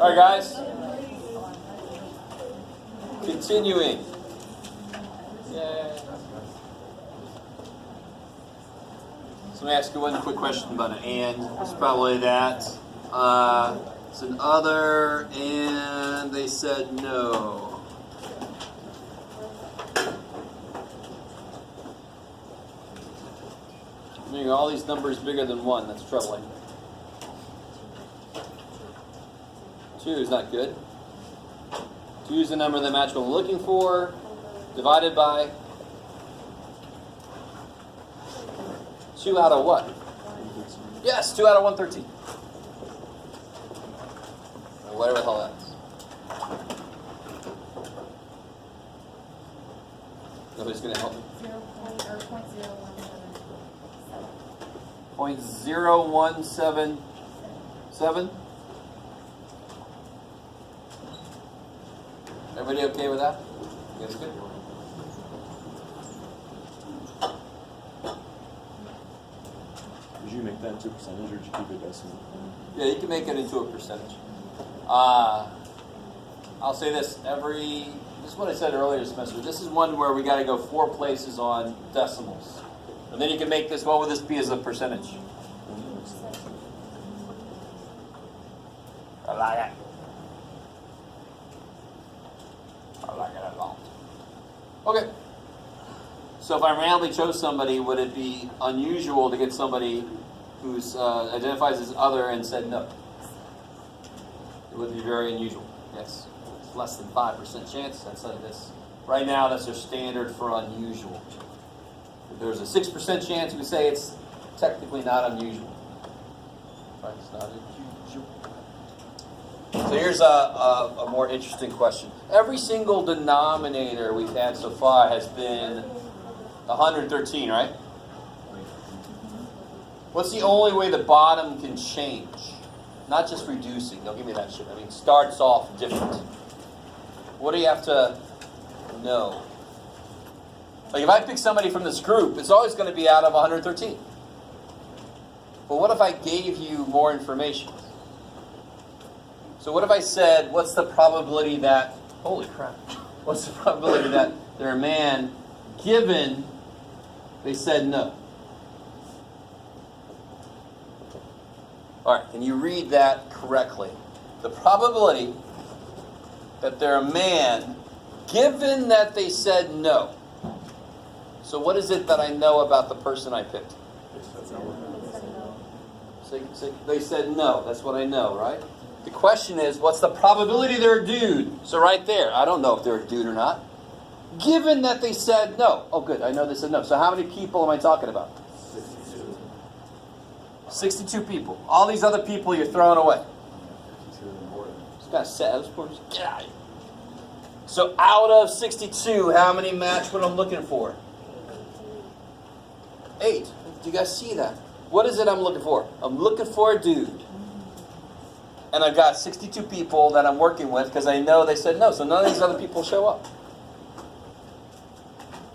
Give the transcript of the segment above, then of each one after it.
All right, guys. Continuing. Yay. So let me ask you one quick question about an and. It's probably that. It's an other, and they said no. Making all these numbers bigger than 1, that's troubling. 2 is not good. 2 is the number that match what I'm looking for, divided by 2 out of what? Yes, 2 out of 113. Or whatever the hell that is. Nobody's going to help me. 0.0177. Everybody okay with that? You guys good? Did you make that into a percentage, or did you keep it decimal? Yeah, you can make it into a percentage. I'll say this, this is what I said earlier this semester. This is one where we got to go 4 places on decimals. And then you can make this, what would this be as a percentage? I like it. I like it a lot. Okay. So if I randomly chose somebody, would it be unusual to get somebody who's identifies as other and said no? It would be very unusual. Yes. It's less than 5% chance. That's like this. Right now, that's their standard for unusual. If there's a 6% chance, we say it's technically not unusual. Right? It's not unusual. So here's a more interesting question. Every single denominator we've had so far has been 113, right? What's the only way the bottom can change? Not just reducing. Don't give me that shit. I mean, starts off different. What do you have to know? Like if I pick somebody from this group, it's always going to be out of 113. But what if I gave you more information? So what if I said, what's the probability that, holy crap, what's the probability that they're a man given they said no? All right, can you read that correctly? The probability that they're a man given that they said no. So what is it that I know about the person I picked? They said no. That's what I know, right? The question is, what's the probability they're a dude? So right there, I don't know if they're a dude or not. Given that they said no. Oh, good. I know they said no. So how many people am I talking about? 62 people. All these other people you're throwing away. Just gotta set those points. Get out of here. So out of 62, how many match what I'm looking for? 8. Do you guys see that? What is it I'm looking for? I'm looking for a dude. And I've got 62 people that I'm working with because I know they said no. So none of these other people show up.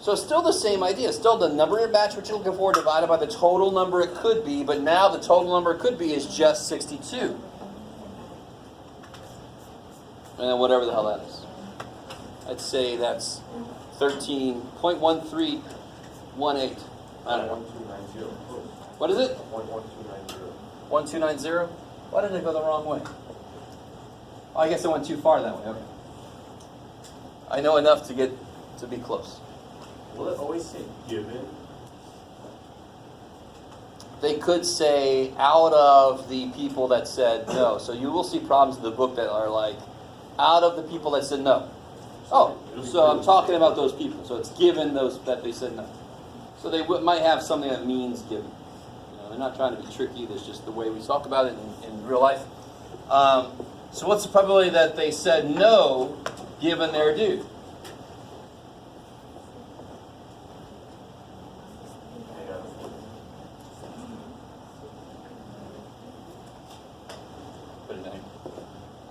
So it's still the same idea. Still the number of match what you're looking for divided by the total number it could be. But now the total number it could be is just 62. And then whatever the hell that is. I'd say that's 13.1318. I don't know. 1290. What is it? 1290. 1290? Why did I go the wrong way? Oh, I guess I went too far that way. Okay. I know enough to get to be close. Will it always say given? They could say out of the people that said no. So you will see problems in the book that are like out of the people that said no. Oh, so I'm talking about those people. So it's given those that they said no. So they might have something that means given. You know, they're not trying to be tricky. That's just the way we talk about it in real life. So what's the probability that they said no given their dude?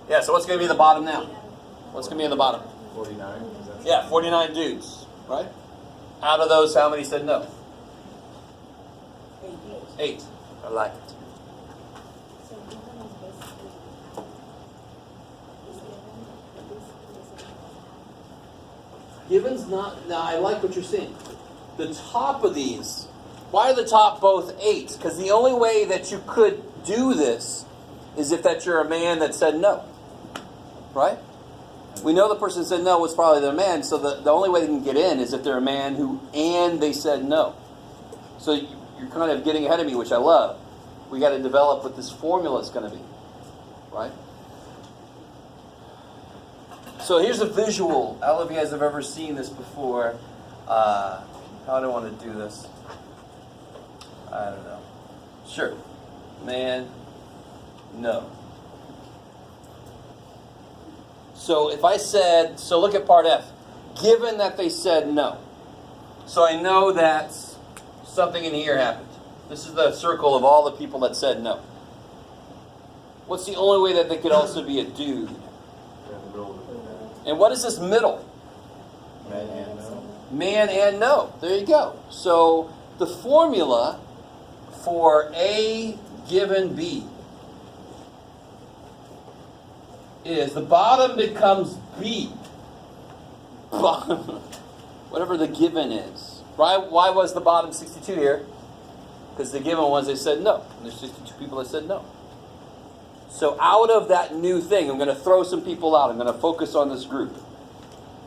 Yeah, so what's going to be the bottom now? What's going to be in the bottom? 49. Yeah, 49 dudes, right? Out of those, how many said no? 8. I like it. Given's not, now I like what you're saying. The top of these, why are the top both 8s? Because the only way that you could do this is if that you're a man that said no. Right? We know the person that said no was probably their man, so the only way they can get in is if they're a man who, and they said no. So you're kind of getting ahead of me, which I love. We got to develop what this formula is going to be. Right? So here's a visual. I don't know if you guys have ever seen this before. How do I want to do this? I don't know. Sure. Man, no. So if I said, so look at part F. Given that they said no. So I know that something in here happened. This is the circle of all the people that said no. What's the only way that they could also be a dude? And what is this middle? Man and no. Man and no. There you go. So the formula for A given B is the bottom becomes B. Whatever the given is. Why was the bottom 62 here? Because the given ones, they said no. And there's 62 people that said no. So out of that new thing, I'm going to throw some people out. I'm going to focus on this group.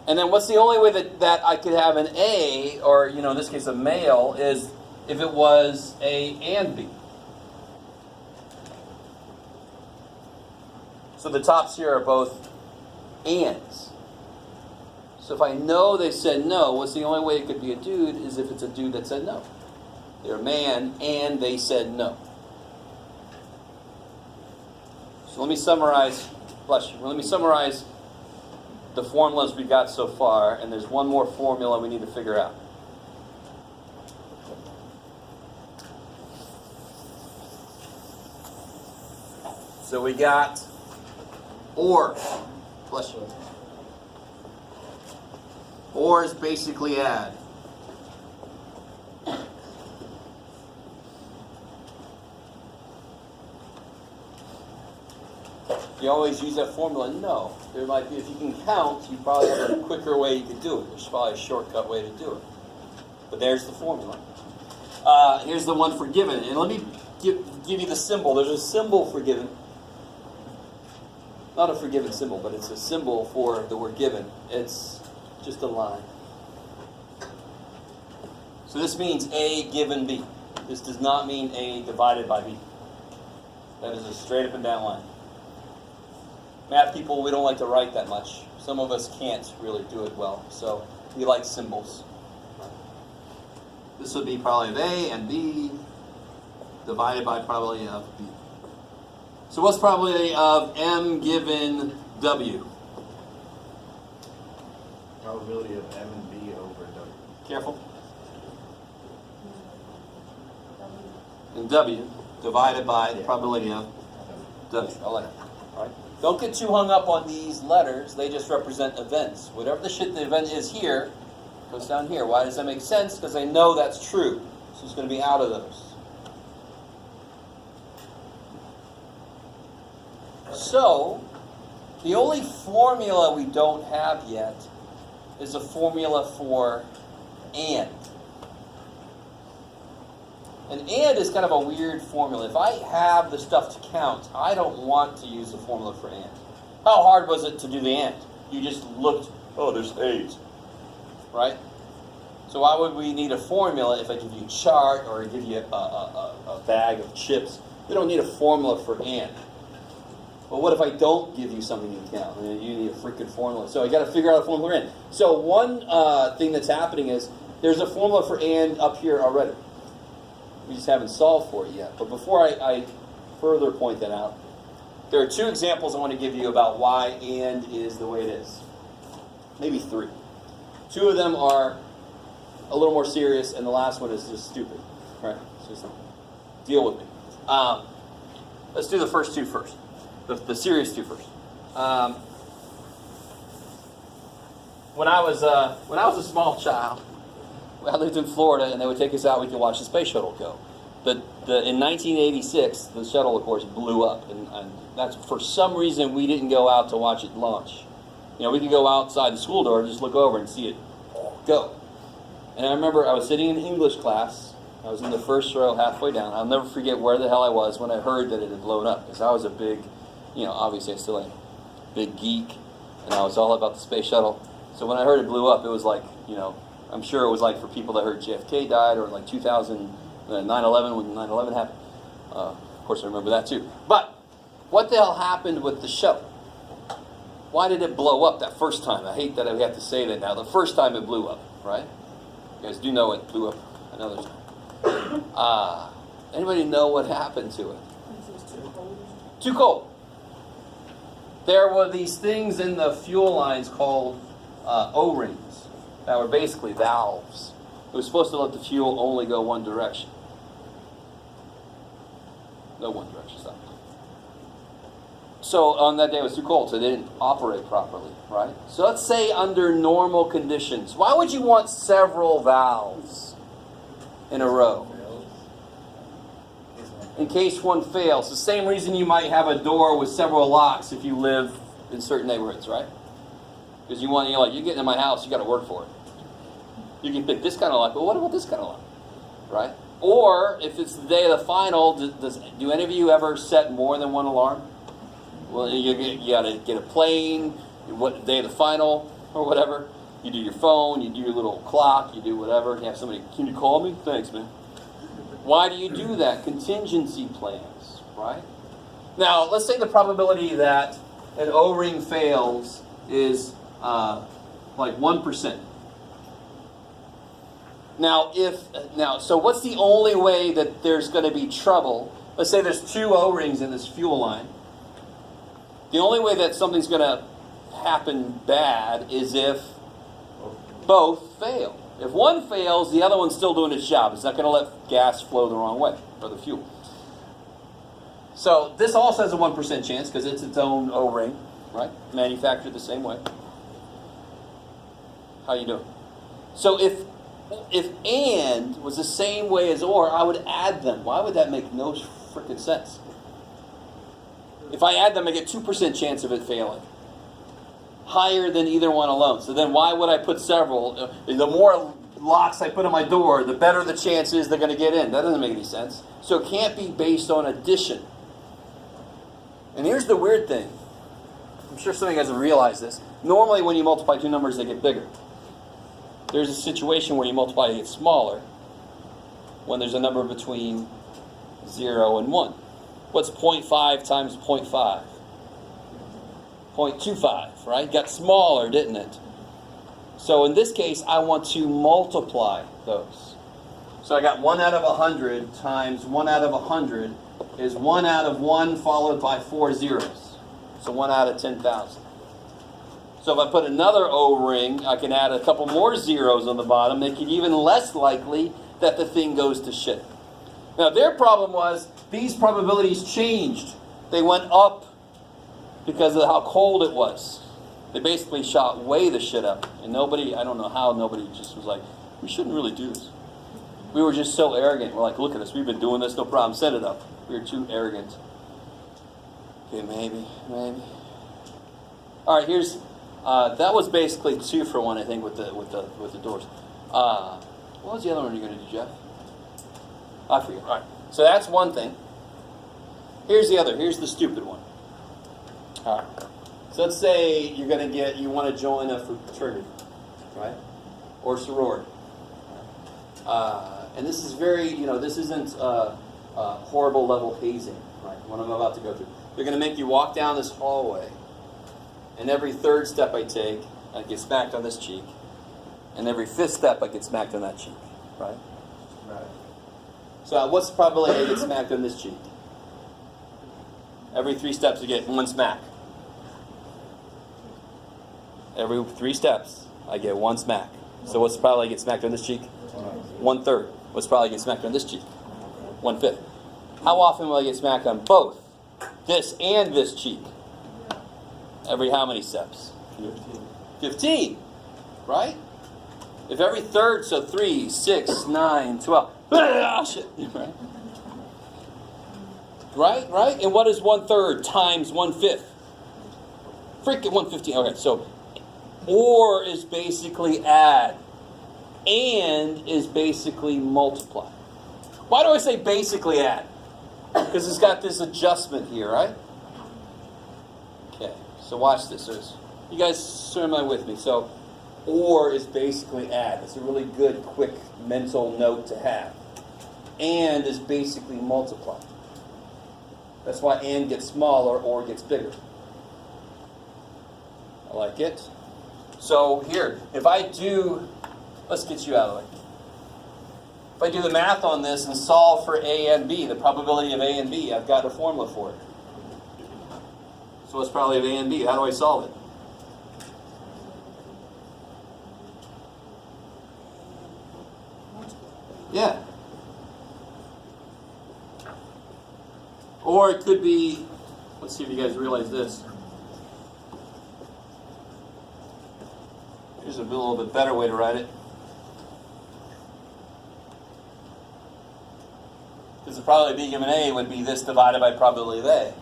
And then what's the only way that I could have an A, or in this case a male, is if it was A and B. So the tops here are both ands. So if I know they said no, what's the only way it could be a dude is if it's a dude that said no. They're a man and they said no. So let me summarize, let me summarize the formulas we got so far, and there's one more formula we need to figure out. So we got or. Bless you. Or is basically add. You always use that formula? No. There might be, if you can count, you probably have a quicker way you could do it. There's probably a shortcut way to do it. But there's the formula. Here's the one for given. And let me give you the symbol. There's a symbol for given. Not a forgiven symbol, but it's a symbol for the word given. It's just a line. So this means A given B. This does not mean A divided by B. That is a straight up and down line. Math people, we don't like to write that much. Some of us can't really do it well, so we like symbols. This would be probably of A and B divided by probability of B. So what's probability of M given W? Probability of M and B over W. Careful. And W divided by the probability of W. I like it. All right. Don't get too hung up on these letters. They just represent events. Whatever the event is here, goes down here. Why does that make sense? Because I know that's true. So it's going to be out of those. So, the only formula we don't have yet is a formula for and. And is kind of a weird formula. If I have the stuff to count, I don't want to use the formula for and. How hard was it to do the and? You just looked, oh, there's 8. Right? So why would we need a formula if I give you a chart or give you a bag of chips? We don't need a formula for and. Well, what if I don't give you something to count? I mean, you need a freaking formula. So I got to figure out a formula for and. So one thing that's happening is there's a formula for and up here already. We just haven't solved for it yet. But before I further point that out, there are 2 examples I want to give you about why and is the way it is. Maybe 3. 2 of them are a little more serious, and the last one is just stupid. Right? So just deal with me. Let's do the first 2 first. The serious 2 first. When I was a small child, I lived in Florida, and they would take us out. We could watch the space shuttle go. In 1986, the shuttle, of course, blew up, and that's for some reason we didn't go out to watch it launch. We could go outside the school door and just look over and see it go. And I remember I was sitting in English class. I was in the first row halfway down. I'll never forget where the hell I was when I heard that it had blown up. Because I was a big, obviously I still am, big geek. And I was all about the space shuttle. So when I heard it blew up, it was like, I'm sure it was like for people that heard JFK died, or like 2000, 9/11, when 9/11 happened. Of course I remember that too. But what the hell happened with the show? Why did it blow up that first time? I hate that I have to say that now. The first time it blew up, right? You guys do know it blew up another time. Anybody know what happened to it? Too cold. There were these things in the fuel lines called O-rings that were basically valves. It was supposed to let the fuel only go one direction. No one direction, stop. So on that day it was too cold, so they didn't operate properly, right? So let's say under normal conditions, why would you want several valves in a row? In case one fails. The same reason you might have a door with several locks if you live in certain neighborhoods, right? Because you want, you get in my house, you got to work for it. You can pick this kind of lock, but what about this kind of lock, right? Or if it's the day of the final, do any of you ever set more than one alarm? Well, you got to get a plane, what day of the final or whatever. You do your phone, you do your little clock, you do whatever. You have somebody, can you call me? Thanks, man. Why do you do that? Contingency plans, right? Now, let's say the probability that an O-ring fails is like 1%. So what's the only way that there's going to be trouble? Let's say there's 2 O-rings in this fuel line. The only way that something's going to happen bad is if both fail. If one fails, the other one's still doing its job. It's not going to let gas flow the wrong way, or the fuel. So this also has a 1% chance because it's its own O-ring, right? Manufactured the same way. How you doing? So if and was the same way as or, I would add them. Why would that make no freaking sense? If I add them, I get 2% chance of it failing. Higher than either one alone. So then why would I put several? The more locks I put on my door, the better the chance is they're going to get in. That doesn't make any sense. So it can't be based on addition. And here's the weird thing. I'm sure some of you guys have realized this. Normally when you multiply 2 numbers, they get bigger. There's a situation where you multiply, they get smaller when there's a number between 0 and 1. What's 0.5 times 0.5? 0.25, right? Got smaller, didn't it? So in this case, I want to multiply those. So I got 1 out of 100 times 1 out of 100 is 1 out of 1 followed by 4 zeros. So 1 out of 10,000. So if I put another O-ring, I can add a couple more zeros on the bottom, make it even less likely that the thing goes to shit. Now their problem was these probabilities changed. They went up because of how cold it was. They basically shot way the shit up. And nobody, I don't know how nobody just was like, we shouldn't really do this. We were just so arrogant. We're like, look at us, we've been doing this, no problem, set it up. We were too arrogant. Okay, maybe. All right, here's, that was basically 2 for 1, I think, with the doors. What was the other one you're going to do, Jeff? I forget. All right. So that's one thing. Here's the other. Here's the stupid one. All right. So let's say you want to join a fraternity, right? Or sorority. And this is very, this isn't horrible level hazing, right? What I'm about to go through. They're going to make you walk down this hallway. And every 3rd step I take, I get smacked on this cheek. And every 5th step, I get smacked on that cheek, right? Right. So what's the probability I get smacked on this cheek? Every 3 steps, you get 1 smack. Every 3 steps, I get 1 smack. So what's the probability I get smacked on this cheek? 1/3. What's the probability I get smacked on this cheek? 1/5. How often will I get smacked on both this and this cheek? Every how many steps? 15. Right? If every 3rd, so 3, 6, 9, 12. Shit. Right? And what is 1/3 times 1/5? Freaking 115. Okay, so or is basically add. and is basically multiply. Why do I say basically add? Because it's got this adjustment here, right? Okay, so watch this. You guys swim with me. So, or is basically add. It's a really good, quick mental note to have. And is basically multiply. That's why and gets smaller, or gets bigger. I like it. So here, if I do, let's get you out of the way. If I do the math on this and solve for A and B, the probability of A and B, I've got a formula for it. So what's probability of A and B? How do I solve it? Yeah. Or it could be, let's see if you guys realize this. Here's a little bit better way to write it. Because the probability of B given A would be this divided by probability of A.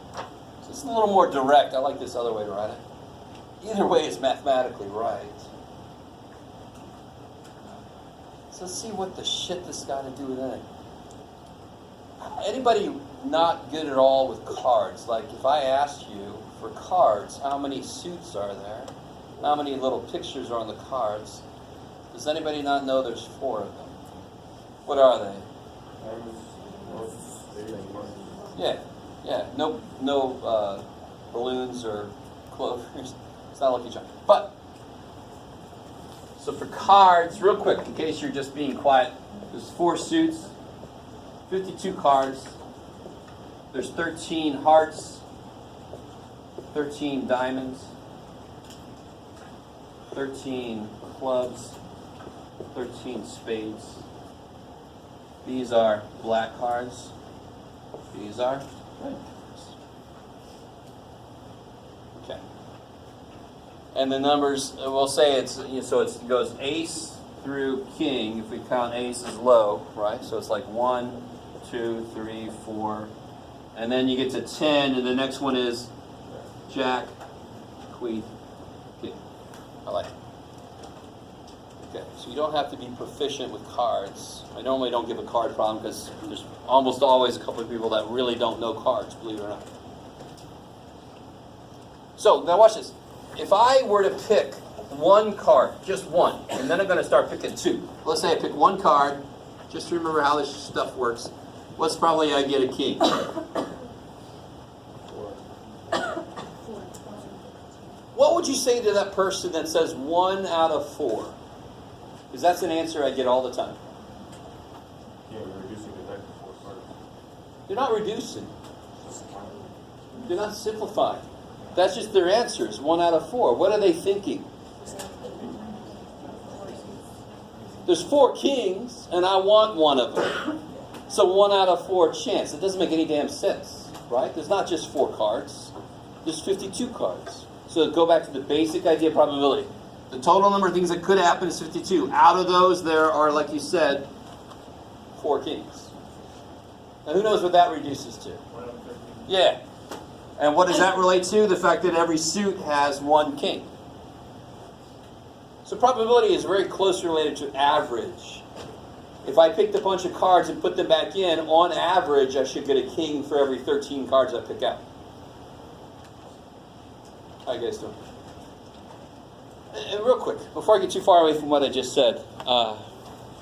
So it's a little more direct. I like this other way to write it. Either way is mathematically right. So let's see what the shit this got to do with anything. Anybody not good at all with cards? Like if I asked you for cards, how many suits are there? How many little pictures are on the cards? Does anybody not know there's 4 of them? What are they? Yeah. No balloons or clovers. It's not Lucky Charm. But so for cards, real quick, in case you're just being quiet, there's 4 suits, 52 cards. There's 13 hearts, 13 diamonds, 13 clubs, 13 spades. These are black cards. These are red cards. Okay. And the numbers, we'll say it's, so it goes ace through king, if we count ace as low, right? So it's like 1, 2, 3, 4. And then you get to 10, and the next one is jack, queen, king. I like it. Okay, so you don't have to be proficient with cards. I normally don't give a card problem because there's almost always a couple of people that really don't know cards, believe it or not. So, now watch this. If I were to pick one card, just one, and then I'm going to start picking 2. Let's say I pick one card, just to remember how this stuff works. What's probably I get a king? What would you say to that person that says 1 out of 4? Because that's an answer I get all the time. Yeah, we're reducing it back to 4 cards. They're not reducing. They're not simplifying. That's just their answers, 1 out of 4. What are they thinking? There's 4 kings, and I want one of them. So 1 out of 4 chance. It doesn't make any damn sense, right? There's not just 4 cards. There's 52 cards. So go back to the basic idea of probability. The total number of things that could happen is 52. Out of those, there are, like you said, 4 kings. Now, who knows what that reduces to? Yeah. And what does that relate to? The fact that every suit has 1 king. So probability is very closely related to average. If I picked a bunch of cards and put them back in, on average, I should get a king for every 13 cards I pick out. How you guys doing? And real quick, before I get too far away from what I just said,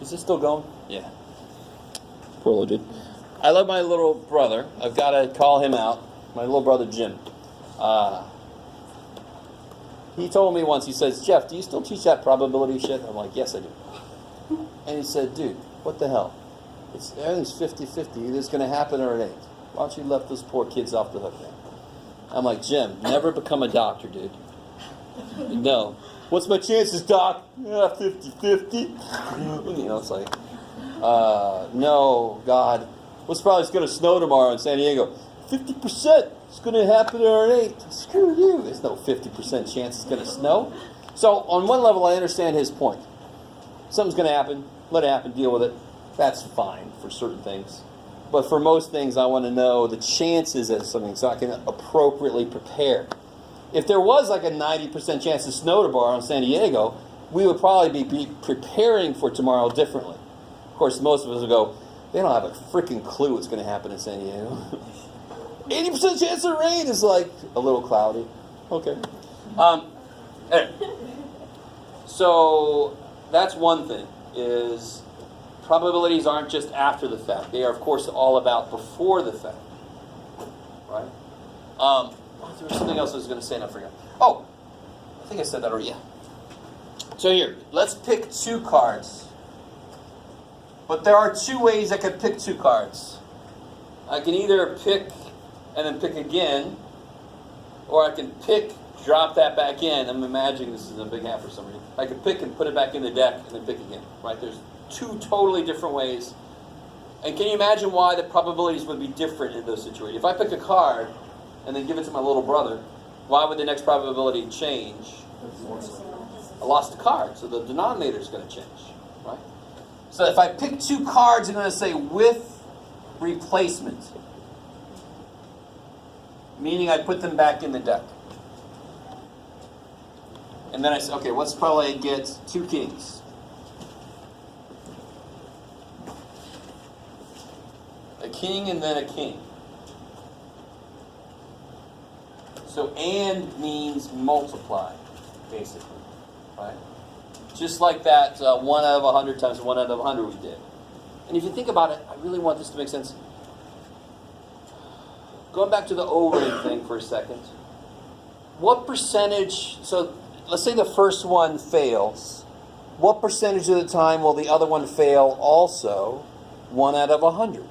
is this still going? Yeah. Poor little dude. I love my little brother. I've got to call him out. My little brother, Jim. He told me once, he says, Jeff, do you still teach that probability shit? I'm like, yes, I do. And he said, dude, what the hell? Everything's 50-50. It's going to happen or it ain't. Why don't you let those poor kids off the hook, man? I'm like, Jim, never become a doctor, dude. No. What's my chances, doc? 50-50. You know, it's like, no, God. What's probably it's going to snow tomorrow in San Diego? 50%. It's going to happen or it ain't. Screw you. There's no 50% chance it's going to snow. So, on one level, I understand his point. Something's going to happen. Let it happen. Deal with it. That's fine for certain things. But for most things, I want to know the chances of something so I can appropriately prepare. If there was like a 90% chance of snow tomorrow in San Diego, we would probably be preparing for tomorrow differently. Of course, most of us would go, they don't have a freaking clue what's going to happen in San Diego. 80% chance of rain is like a little cloudy. Okay. Anyway. So that's one thing, is probabilities aren't just after the fact. They are, of course, all about before the fact. Right? There was something else I was going to say and I forgot. Oh, I think I said that already. Yeah. So here, let's pick 2 cards. But there are 2 ways I could pick 2 cards. I can either pick and then pick again, or I can pick, drop that back in. I'm imagining this is a big hat for some reason. I could pick and put it back in the deck and then pick again. Right? There's 2 totally different ways. And can you imagine why the probabilities would be different in those situations? If I pick a card and then give it to my little brother, why would the next probability change? I lost a card, so the denominator is going to change. Right? So if I pick 2 cards, I'm going to say with replacement. Meaning I put them back in the deck. And then I say, okay, what's probably get 2 kings? A king and then a king. So and means multiply, basically. Right? Just like that 1 out of 100 times 1 out of 100 we did. And if you think about it, I really want this to make sense. Going back to the O-ring thing for a second. What percentage, so let's say the first one fails. What percentage of the time will the other one fail also? 1 out of 100.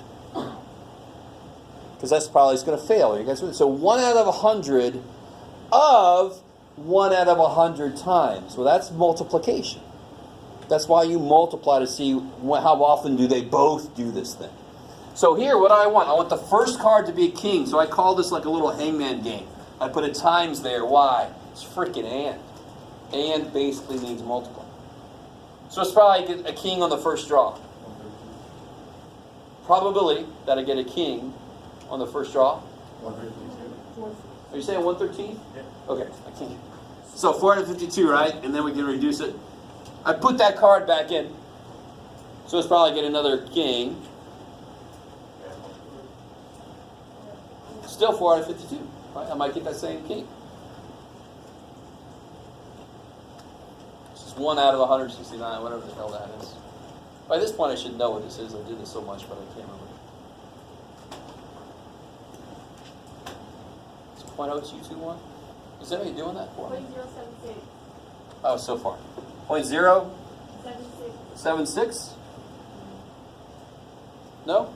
Because that's probably going to fail. You guys, so 1 out of 100 of 1 out of 100 times. Well, that's multiplication. That's why you multiply to see how often do they both do this thing. So here, what do I want? I want the first card to be a king. So I call this like a little hangman game. I put a times there. Why? It's freaking and. And basically means multiply. So it's probably get a king on the first draw. Probability that I get a king on the first draw. 152. Are you saying 113? Yeah. Okay, I can't. So 452, right? And then we can reduce it. I put that card back in. So it's probably get another king. Still 4 out of 52, right? I might get that same king. This is 1 out of 169, whatever the hell that is. By this point, I should know what this is. I did this so much, but I can't remember. It's 0.0221. Is anybody doing that for me? 0.076. Oh, so far. 0.076? 76. No?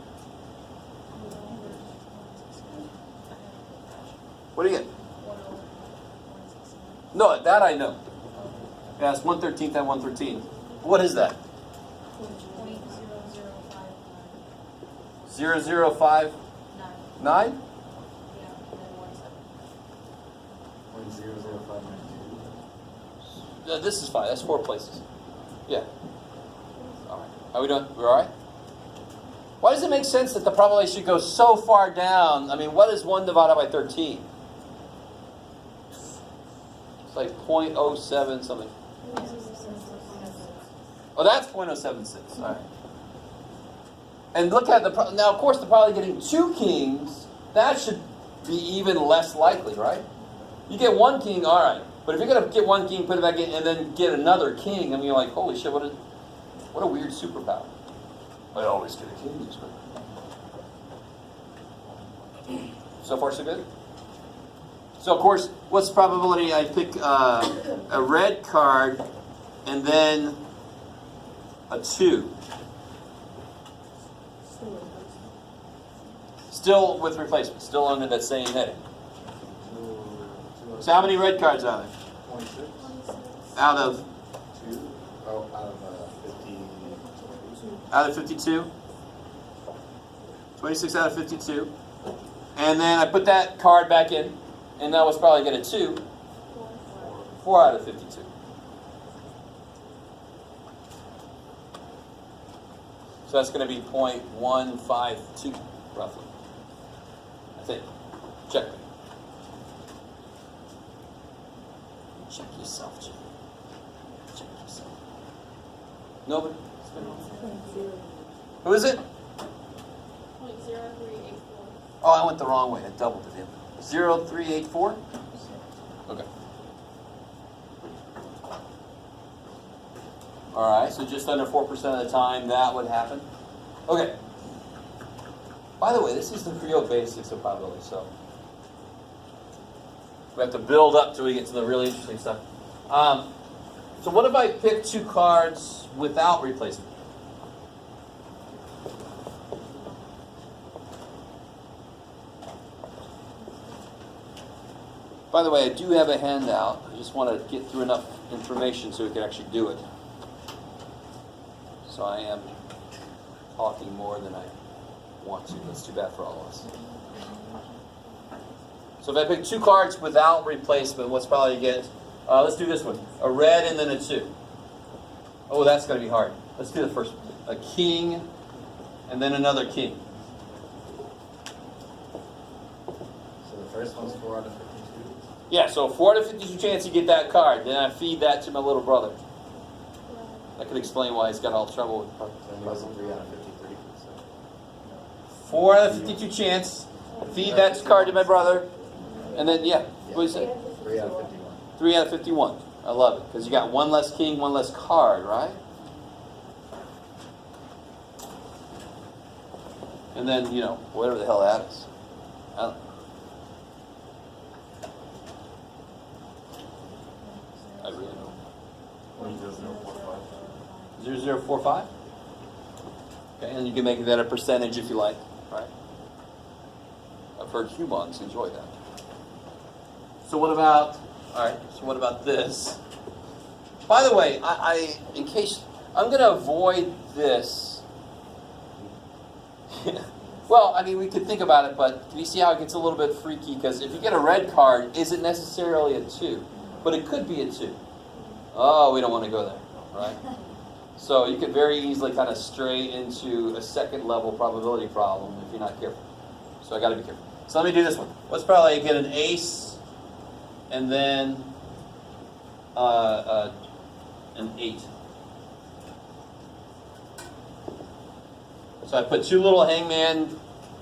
What do you get? No, that I know. Yeah, it's 1/13 and 1/13. What is that? 0.005. 0.059? Yeah, and then 17. 0.00592. This is fine. That's 4 places. Yeah. All right. Are we done? We're all right? Why does it make sense that the probability should go so far down? I mean, what is 1 divided by 13? It's like 0.07 something. Oh, that's 0.076. All right. And look at now, of course, they're probably getting 2 kings. That should be even less likely, right? You get 1 king, all right. But if you're going to get 1 king, put it back in, and then get another king, I mean, you're like, holy shit, what a weird superpower. I always get a king. So far, so good? So, of course, what's the probability I pick a red card and then a 2? Still with replacement, still under that same heading. So how many red cards are there? 26. Out of 2. Oh, out of 50. out of 52? 26 out of 52. And then I put that card back in, and that was probably get a 2. 4 out of 52. So that's going to be 0.152, roughly. I think. Check. Check yourself, Jim. check this out. Nobody? Who is it? 0.0384. Oh, I went the wrong way. I doubled it in. 0384? Okay. All right, so just under 4% of the time that would happen. Okay. By the way, this is the real basics of probability, so we have to build up till we get to the really interesting stuff. So what if I pick 2 cards without replacement? By the way, I do have a handout. I just want to get through enough information so we can actually do it. So I am talking more than I want to. That's too bad for all of us. So if I pick 2 cards without replacement, what's probably you get? Let's do this one. A red and then a 2. Oh, that's going to be hard. Let's do the first one. A king and then another king. So the first one's 4 out of 52. Yeah, so 4 out of 52 chance you get that card. Then I feed that to my little brother. That could explain why he's got all the trouble with So then it was 3 out of 53. So 4 out of 52 chance. Feed that card to my brother. And then, yeah, what do you say? 3 out of 51. 3 out of 51. I love it. Because you got 1 less king, 1 less card, right? And then, you know, whatever the hell that is. I don't know. I really don't. 0045. Okay, and you can make that a percentage if you like, right? I've heard humans enjoy that. So what about, all right, so what about this? By the way, in case, I'm going to avoid this. Well, I mean, we could think about it, but you see how it gets a little bit freaky? Because if you get a red card, is it necessarily a 2? But it could be a 2. Oh, we don't want to go there, right? So you could very easily kind of stray into a second level probability problem if you're not careful. So I got to be careful. So let me do this one. Let's probably get an ace and then an 8. So I put 2 little hangman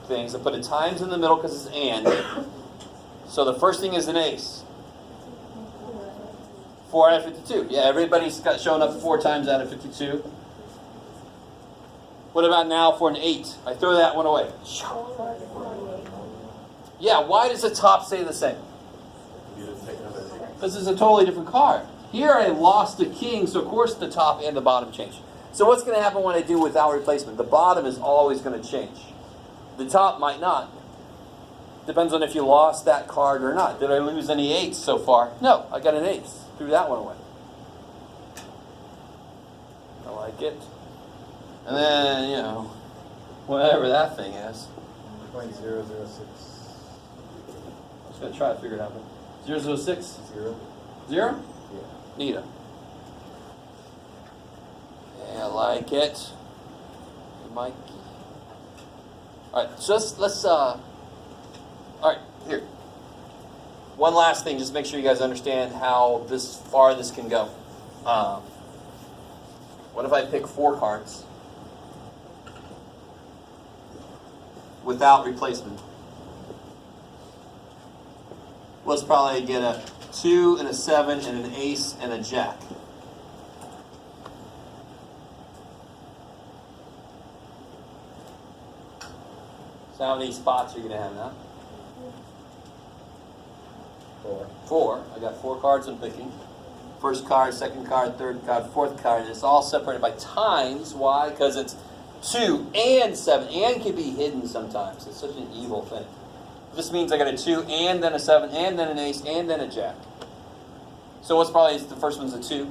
things. I put a times in the middle because it's and. So the first thing is an ace. 4 out of 52. Yeah, everybody's got shown up 4 times out of 52. What about now for an 8? I throw that one away. Yeah, why does the top stay the same? This is a totally different card. Here I lost the king, so of course the top and the bottom change. So what's going to happen when I do without replacement? The bottom is always going to change. The top might not. Depends on if you lost that card or not. Did I lose any 8s so far? No, I got an ace. Threw that one away. I like it. And then, you know, whatever that thing is. 0.006. I'm just going to try to figure it out. 006? 0. 0? Yeah. Neato. Yeah, I like it. Mikey. Alright, so let's alright, here. One last thing, just make sure you guys understand how far this can go. What if I pick 4 cards without replacement? Let's probably get a 2 and a 7 and an ace and a jack. So how many spots are you going to have now? 4. 4. I got 4 cards I'm picking. First card, second card, third card, fourth card. And it's all separated by times. Why? Because it's 2 and 7. And can be hidden sometimes. It's such an evil thing. This means I got a 2 and then a 7 and then an ace and then a jack. So what's probably the first one's a 2?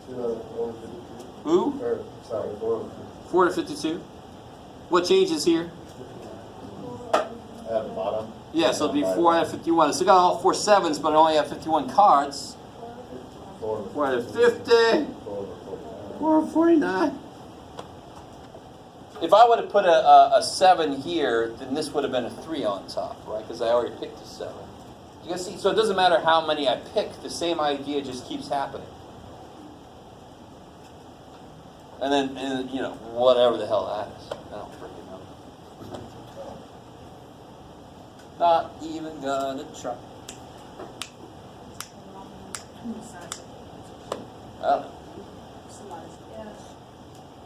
2 over 52. Who? Or, sorry, 4 over 52. 4 to 52. What changes here? At the bottom. Yeah, so it'll be 4 out of 51. So I got all 4 7s, but I only have 51 cards. 4 over 4 out of 50. 4 over 49. 4 of 49. If I would have put a 7 here, then this would have been a 3 on top, right? Because I already picked a 7. You guys see? So it doesn't matter how many I pick, the same idea just keeps happening. And then, you know, whatever the hell that is. I don't freaking know. Not even gonna try. I don't know.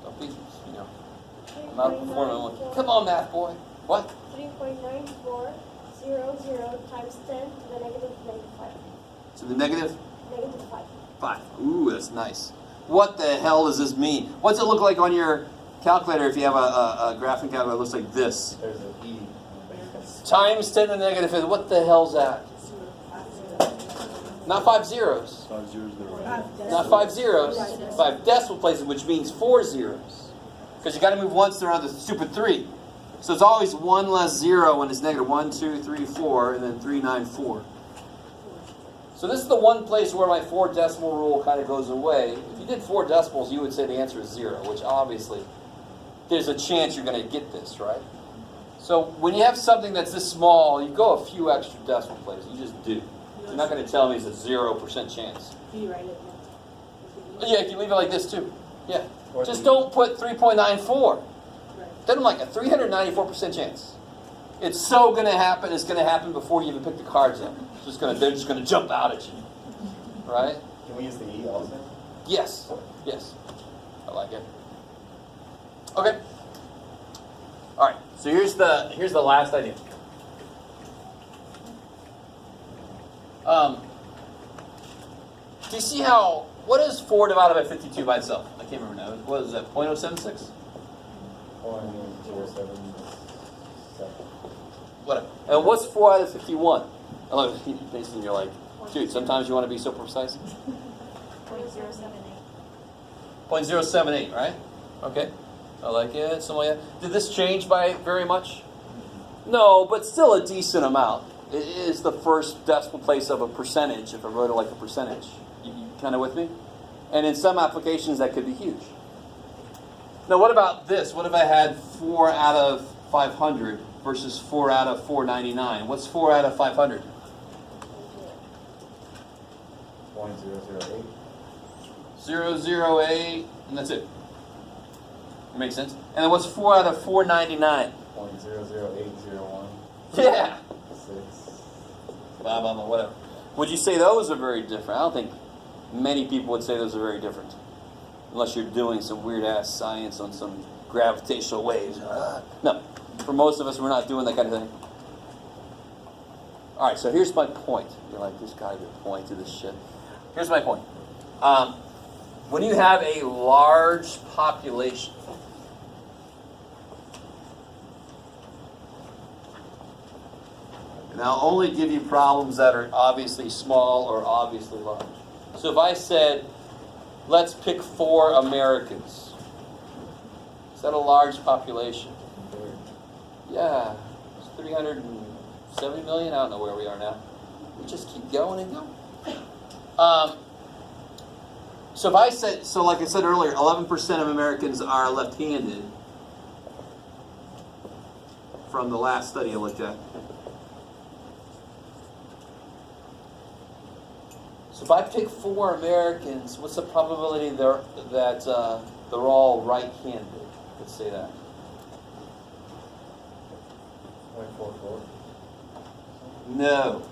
Don't be, you know, I'm not performing one. Come on, math boy. What? 3.9400 times 10 to the negative 5. To the negative Negative 5. 5. Ooh, that's nice. What the hell does this mean? What's it look like on your calculator if you have a graphing calculator that looks like this? There's an E. Times 10 to the negative 5. What the hell's that? Not 5 zeros. 5 zeros there, right? Not 5 zeros. 5 decimal places, which means 4 zeros. Because you got to move once around the stupid 3. So it's always 1 less 0 when it's negative. 1, 2, 3, 4, and then 3, 9, 4. So this is the one place where my 4 decimal rule kind of goes away. If you did 4 decimals, you would say the answer is 0, which obviously there's a chance you're going to get this, right? So when you have something that's this small, you go a few extra decimal places. You just do. You're not going to tell me it's a 0% chance. Can you write it? Yeah, you can leave it like this too. Yeah. Just don't put 3.94. Then I'm like a 394% chance. It's so going to happen. It's going to happen before you even pick the cards up. They're just going to jump out at you, right? Can we use the E also? Yes. Yes. I like it. Okay. All right. So here's the last idea. Do you see how? What is 4 divided by 52 by itself? I can't remember now. What is that? 0.076? 0.077. Whatever. And what's 4 out of 51? I love it. Basically, you're like, dude, sometimes you want to be so precise. 0.078. 0.078, right? Okay. I like it. Something like that. Did this change by very much? No, but still a decent amount. It is the first decimal place of a percentage, if I wrote it like a percentage. You kind of with me? And in some applications, that could be huge. Now, what about this? What if I had 4 out of 500 versus 4 out of 499? What's 4 out of 500? 0.008. 008, and that's it. That makes sense. And then what's 4 out of 499? 0.00801. Yeah. 6. Blah, blah, blah, whatever. Would you say those are very different? I don't think many people would say those are very different. Unless you're doing some weird-ass science on some gravitational waves. No. For most of us, we're not doing that kind of thing. All right, so here's my point. You're like, this guy could point to this shit. Here's my point. When you have a large population, and I'll only give you problems that are obviously small or obviously large. So if I said, let's pick 4 Americans, is that a large population? Yeah, it's 370 million. I don't know where we are now. We just keep going and going. So if I said, so like I said earlier, 11% of Americans are left-handed from the last study I looked at. So if I pick 4 Americans, what's the probability that they're all right-handed? Let's say that. 0.44. No.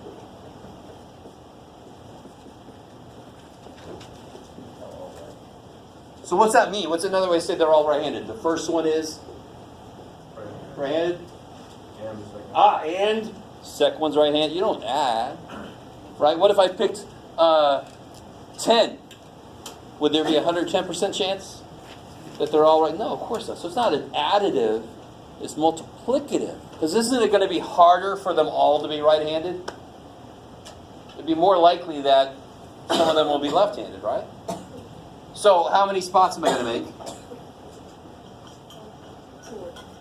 So what's that mean? What's another way to say they're all right-handed? The first one is right-handed? And the second. And? Second one's right-handed. You don't add. Right? What if I picked 10? Would there be a 110% chance that they're all right? No, of course not. So it's not an additive. It's multiplicative. Because isn't it going to be harder for them all to be right-handed? It'd be more likely that some of them will be left-handed, right? So how many spots am I going to make?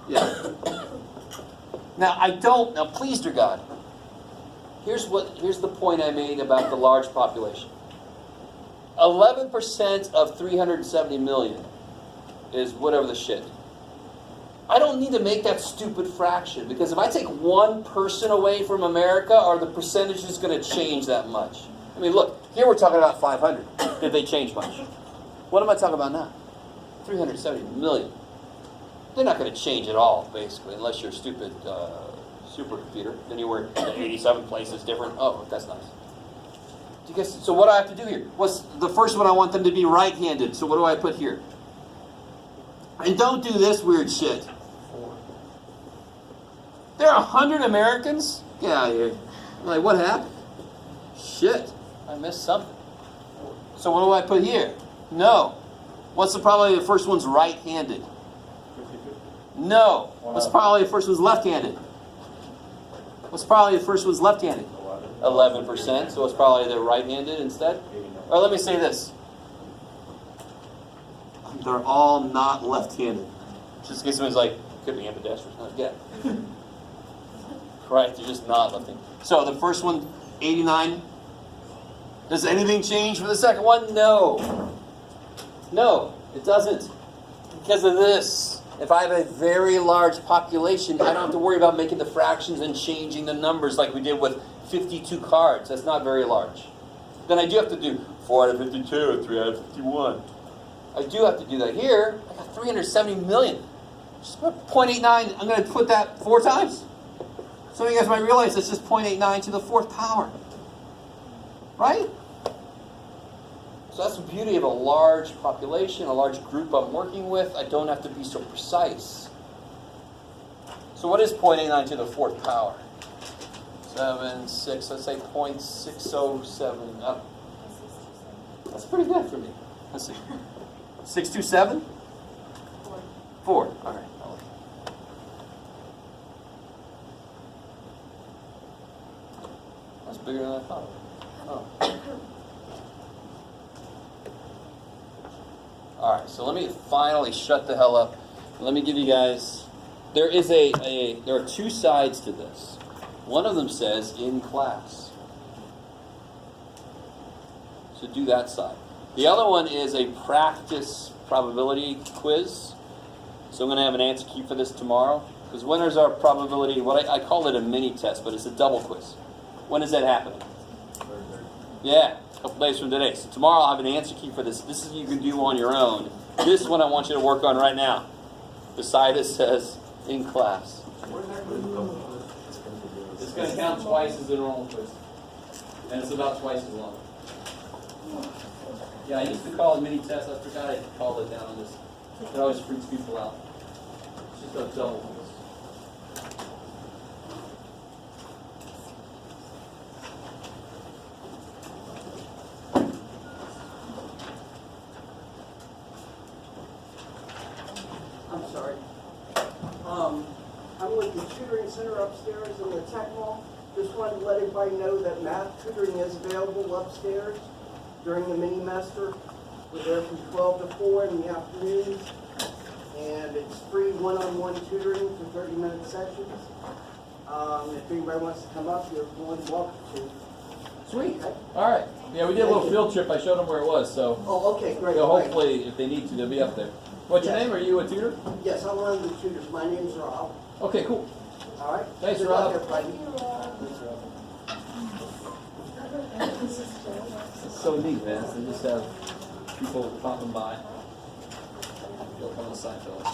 Yeah. Now please, dear God, here's the point I made about the large population. 11% of 370 million is whatever the shit. I don't need to make that stupid fraction, because if I take one person away from America, are the percentages going to change that much? I mean, look, here we're talking about 500. Did they change much? What am I talking about now? 370 million. They're not going to change at all, basically, unless you're a stupid supercomputer. Then you were 87 places different. Oh, that's nice. Do you guys, so what do I have to do here? What's the first one? I want them to be right-handed. So what do I put here? And don't do this weird shit. There are 100 Americans? Get out of here. I'm like, what happened? Shit, I missed something. So what do I put here? No. What's the probability the first one's right-handed? No. What's the probability the first one's left-handed? What's the probability the first one's left-handed? 11%. So it's probably they're right-handed instead? Or let me say this. They're all not left-handed. Just in case someone's like, could be ambidextrous. Not yet. Right, they're just not left-handed. So the first one, 89. Does anything change for the second one? No. No, it doesn't. Because of this. If I have a very large population, I don't have to worry about making the fractions and changing the numbers like we did with 52 cards. That's not very large. Then I do have to do 4 out of 52 or 3 out of 51. I do have to do that. Here, I got 370 million. Just put 0.89. I'm going to put that 4 times. Some of you guys might realize it's just 0.89 to the 4th power. Right? So that's the beauty of a large population, a large group I'm working with. I don't have to be so precise. So what is 0.89 to the 4th power? 7, 6, let's say 0.607. Oh, that's pretty good for me. Let's see. 627? 4. All right. That's bigger than I thought. Oh. All right, so let me finally shut the hell up. Let me give you guys. There are 2 sides to this. One of them says in class. So do that side. The other one is a practice probability quiz. So I'm going to have an answer key for this tomorrow. Because when is our probability? I call it a mini test, but it's a double quiz. When is that happening? Yeah, a couple days from today. So tomorrow I'll have an answer key for this. This is you can do on your own. This one I want you to work on right now. Beside it says in class. It's going to count twice as the normal quiz. And it's about twice as long. Yeah, I used to call it mini test. I forgot I called it down on this. It always freaks people out. It's just a double quiz. I'm sorry. I'm with the tutoring center upstairs in the tech hall. Just wanted to let everybody know that math tutoring is available upstairs during the mini semester. We're there from 12 to 4 in the afternoons. And it's free one-on-one tutoring for 30-minute sessions. If anybody wants to come up, you're more than welcome to. Sweet. Okay. All right. Yeah, we did a little field trip. I showed them where it was. So, Oh, okay, great. hopefully, if they need to, they'll be up there. What's your Yes. name? Are you a tutor? Yes, I'm one of the tutors. My name's Rob. Okay, cool. All right? Thanks, Good Rob. luck, everybody. It's so neat, man. So just have people popping by. Go on the side, fellas.